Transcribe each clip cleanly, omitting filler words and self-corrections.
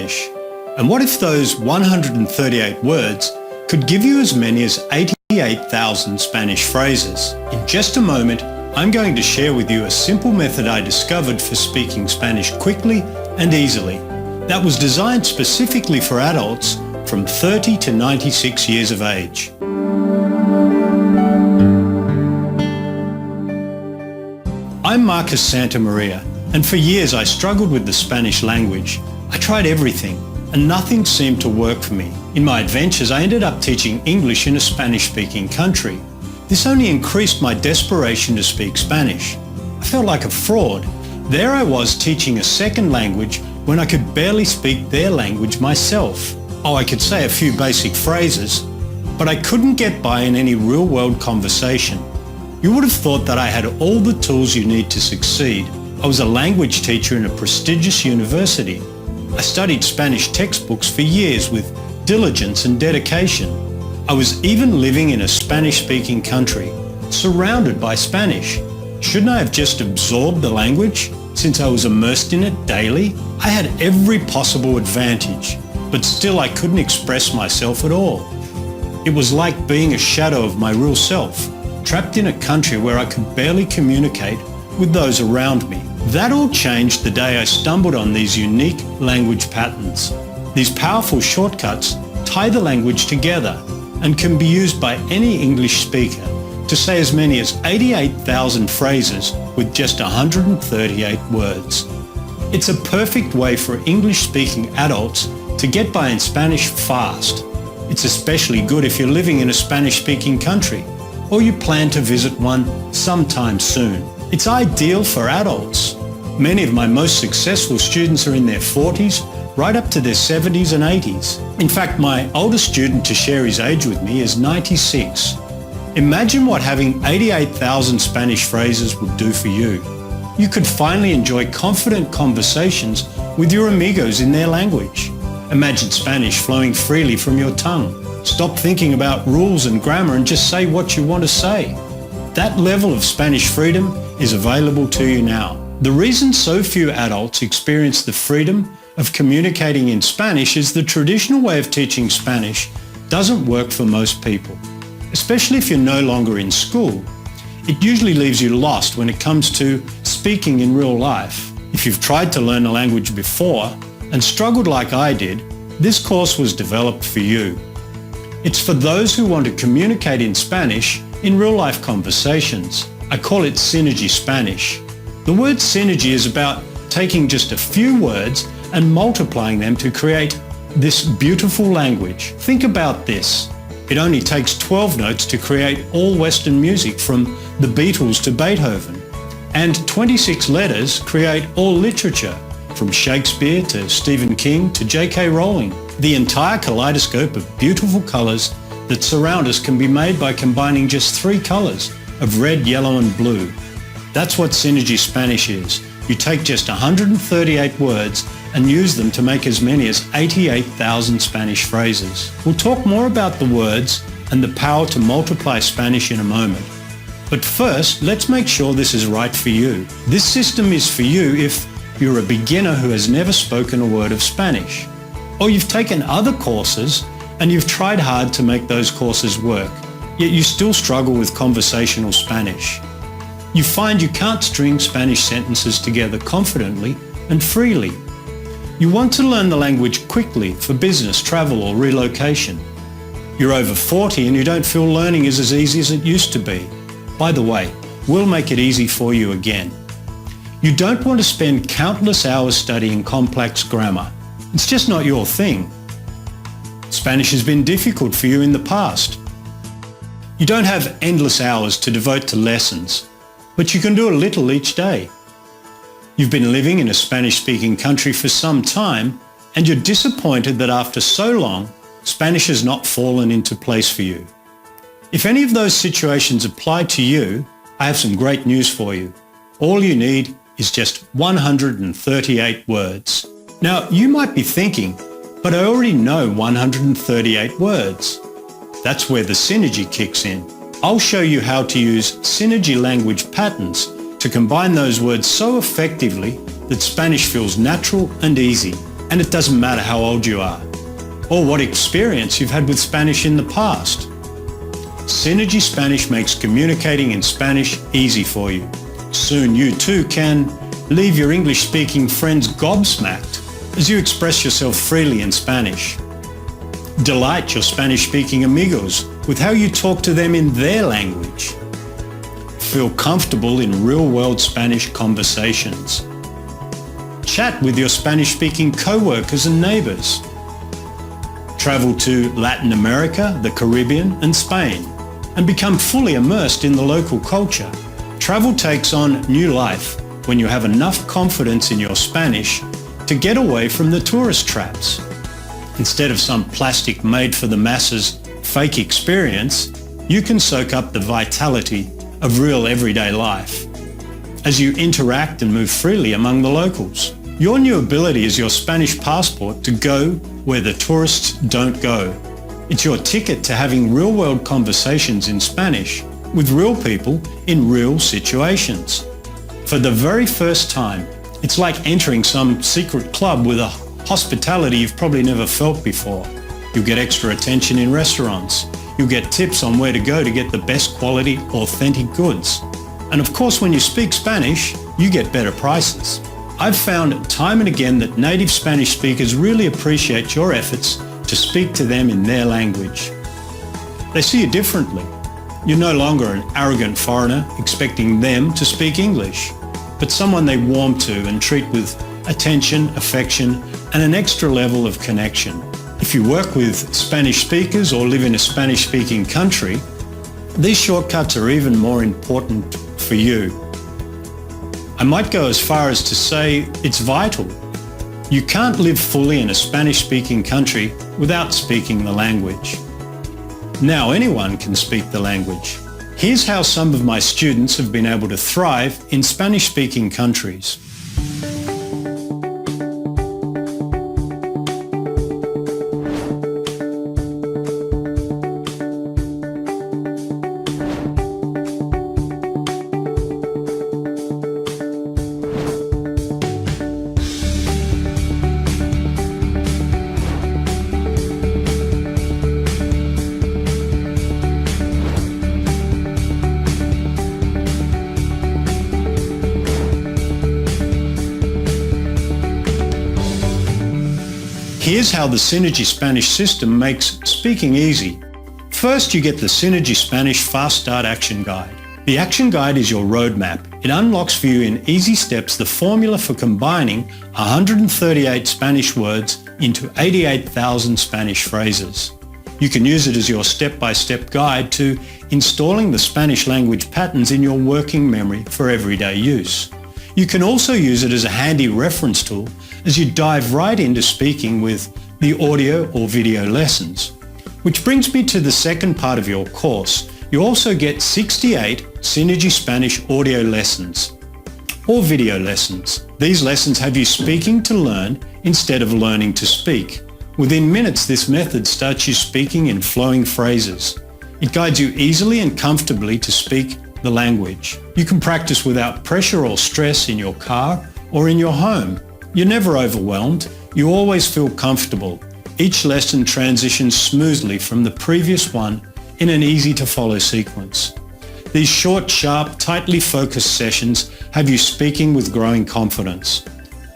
Spanish. And what if those 138 words could give you as many as 88,000 Spanish phrases? In just a moment, I'm going to share with you a simple method I discovered for speaking Spanish quickly and easily that was designed specifically for adults from 30 to 96 years of age. I'm Marcus Santamaria, and for years I struggled with the Spanish language. I tried everything, and nothing seemed to work for me. In my adventures, I ended up teaching English in a Spanish-speaking country. This only increased my desperation to speak Spanish. I felt like a fraud. There I was teaching a second language when I could barely speak their language myself. Oh, I could say a few basic phrases, but I couldn't get by in any real-world conversation. You would have thought that I had all the tools you need to succeed. I was a language teacher in a prestigious university. I studied Spanish textbooks for years with diligence and dedication. I was even living in a Spanish-speaking country, surrounded by Spanish. Shouldn't I have just absorbed the language, since I was immersed in it daily? I had every possible advantage, but still I couldn't express myself at all. It was like being a shadow of my real self, trapped in a country where I could barely communicate with those around me. That all changed the day I stumbled on these unique language patterns. These powerful shortcuts tie the language together and can be used by any English speaker to say as many as 88,000 phrases with just 138 words. It's a perfect way for English-speaking adults to get by in Spanish fast. It's especially good if you're living in a Spanish-speaking country or you plan to visit one sometime soon. It's ideal for adults. Many of my most successful students are in their 40s, right up to their 70s and 80s. In fact, my oldest student to share his age with me is 96. Imagine what having 88,000 Spanish phrases would do for you. You could finally enjoy confident conversations with your amigos in their language. Imagine Spanish flowing freely from your tongue. Stop thinking about rules and grammar and just say what you want to say. That level of Spanish freedom is available to you now. The reason so few adults experience the freedom of communicating in Spanish is the traditional way of teaching Spanish doesn't work for most people. Especially if you're no longer in school, it usually leaves you lost when it comes to speaking in real life. If you've tried to learn a language before and struggled like I did, this course was developed for you. It's for those who want to communicate in Spanish in real-life conversations. I call it Synergy Spanish. The word synergy is about taking just a few words and multiplying them to create this beautiful language. Think about this. It only takes 12 notes to create all Western music from the Beatles to Beethoven, and 26 letters create all literature, from Shakespeare to Stephen King to J.K. Rowling. The entire kaleidoscope of beautiful colours that surround us can be made by combining just 3 colours of red, yellow and blue. That's what Synergy Spanish is. You take just 138 words and use them to make as many as 88,000 Spanish phrases. We'll talk more about the words and the power to multiply Spanish in a moment. But first, let's make sure this is right for you. This system is for you if you're a beginner who has never spoken a word of Spanish, or you've taken other courses and you've tried hard to make those courses work, yet you still struggle with conversational Spanish. You find you can't string Spanish sentences together confidently and freely. You want to learn the language quickly for business, travel or relocation. You're over 40 and you don't feel learning is as easy as it used to be. By the way, we'll make it easy for you again. You don't want to spend countless hours studying complex grammar. It's just not your thing. Spanish has been difficult for you in the past. You don't have endless hours to devote to lessons, but you can do a little each day. You've been living in a Spanish-speaking country for some time, and you're disappointed that after so long, Spanish has not fallen into place for you. If any of those situations apply to you, I have some great news for you. All you need is just 138 words. Now, you might be thinking, but I already know 138 words. That's where the synergy kicks in. I'll show you how to use synergy language patterns to combine those words so effectively that Spanish feels natural and easy. And it doesn't matter how old you are or what experience you've had with Spanish in the past. Synergy Spanish makes communicating in Spanish easy for you. Soon you too can leave your English-speaking friends gobsmacked as you express yourself freely in Spanish. Delight your Spanish-speaking amigos with how you talk to them in their language. Feel comfortable in real-world Spanish conversations. Chat with your Spanish-speaking co-workers and neighbours. Travel to Latin America, the Caribbean and Spain and become fully immersed in the local culture. Travel takes on new life when you have enough confidence in your Spanish to get away from the tourist traps. Instead of some plastic made-for-the-masses fake experience, you can soak up the vitality of real everyday life as you interact and move freely among the locals. Your new ability is your Spanish passport to go where the tourists don't go. It's your ticket to having real-world conversations in Spanish with real people in real situations. For the very first time, it's like entering some secret club with a hospitality you've probably never felt before. You'll get extra attention in restaurants. You'll get tips on where to go to get the best quality, authentic goods. And of course, when you speak Spanish, you get better prices. I've found time and again that native Spanish speakers really appreciate your efforts to speak to them in their language. They see you differently. You're no longer an arrogant foreigner expecting them to speak English, but someone they warm to and treat with attention, affection, and an extra level of connection. If you work with Spanish speakers or live in a Spanish-speaking country, these shortcuts are even more important for you. I might go as far as to say it's vital. You can't live fully in a Spanish-speaking country without speaking the language. Now anyone can speak the language. Here's how some of my students have been able to thrive in Spanish-speaking countries. Here's how the Synergy Spanish system makes speaking easy. First, you get the Synergy Spanish Fast Start Action Guide. The Action Guide is your roadmap. It unlocks for you in easy steps the formula for combining 138 Spanish words into 88,000 Spanish phrases. You can use it as your step-by-step guide to installing the Spanish language patterns in your working memory for everyday use. You can also use it as a handy reference tool as you dive right into speaking with the audio or video lessons. Which brings me to the second part of your course. You also get 68 Synergy Spanish audio lessons or video lessons. These lessons have you speaking to learn instead of learning to speak. Within minutes, this method starts you speaking in flowing phrases. It guides you easily and comfortably to speak the language. You can practice without pressure or stress in your car or in your home. You're never overwhelmed. You always feel comfortable. Each lesson transitions smoothly from the previous one in an easy-to-follow sequence. These short, sharp, tightly focused sessions have you speaking with growing confidence.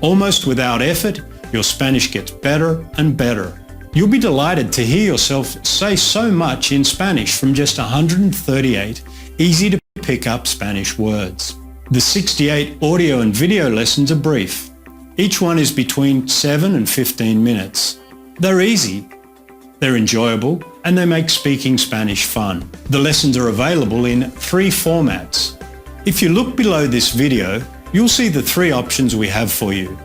Almost without effort, your Spanish gets better and better. You'll be delighted to hear yourself say so much in Spanish from just 138 easy-to-pick-up Spanish words. The 68 audio and video lessons are brief. Each one is between 7 and 15 minutes. They're easy, they're enjoyable, and they make speaking Spanish fun. The lessons are available in 3 formats. If you look below this video, you'll see the 3 options we have for you.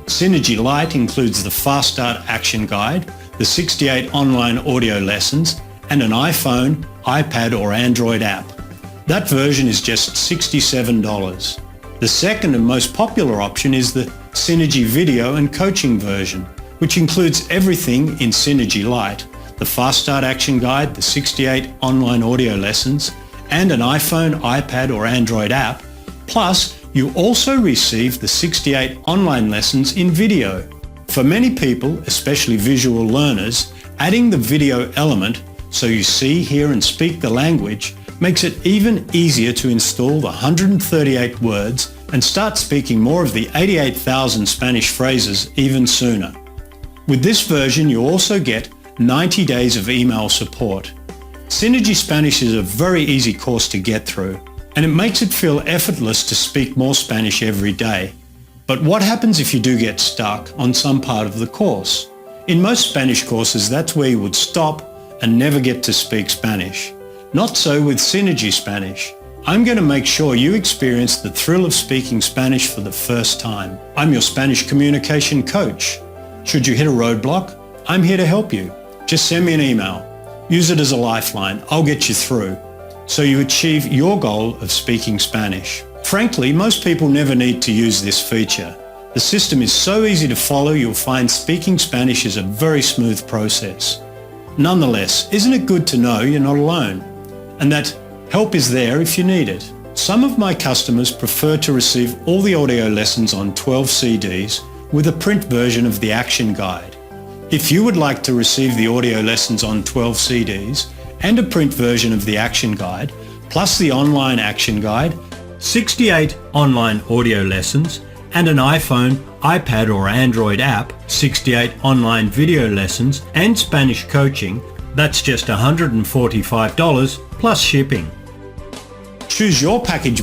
Synergy Lite includes the Fast Start Action Guide, the 68 online audio lessons, and an iPhone, iPad or Android app. That version is just $67. The second and most popular option is the Synergy Video and Coaching version, which includes everything in Synergy Lite, the Fast Start Action Guide, the 68 online audio lessons, and an iPhone, iPad or Android app. Plus, you also receive the 68 online lessons in video. For many people, especially visual learners, adding the video element, so you see, hear and speak the language, makes it even easier to install the 138 words and start speaking more of the 88,000 Spanish phrases even sooner. With this version, you also get 90 days of email support. Synergy Spanish is a very easy course to get through, and it makes it feel effortless to speak more Spanish every day. But what happens if you do get stuck on some part of the course? In most Spanish courses, that's where you would stop and never get to speak Spanish. Not so with Synergy Spanish. I'm going to make sure you experience the thrill of speaking Spanish for the first time. I'm your Spanish communication coach. Should you hit a roadblock, I'm here to help you. Just send me an email. Use it as a lifeline. I'll get you through, so you achieve your goal of speaking Spanish. Frankly, most people never need to use this feature. The system is so easy to follow, you'll find speaking Spanish is a very smooth process. Nonetheless, isn't it good to know you're not alone, and that help is there if you need it? Some of my customers prefer to receive all the audio lessons on 12 CDs with a print version of the action guide. If you would like to receive the audio lessons on 12 CDs and a print version of the action guide, plus the online action guide, 68 online audio lessons, and an iPhone, iPad or Android app, 68 online video lessons, and Spanish coaching, that's just $145 plus shipping. Choose your package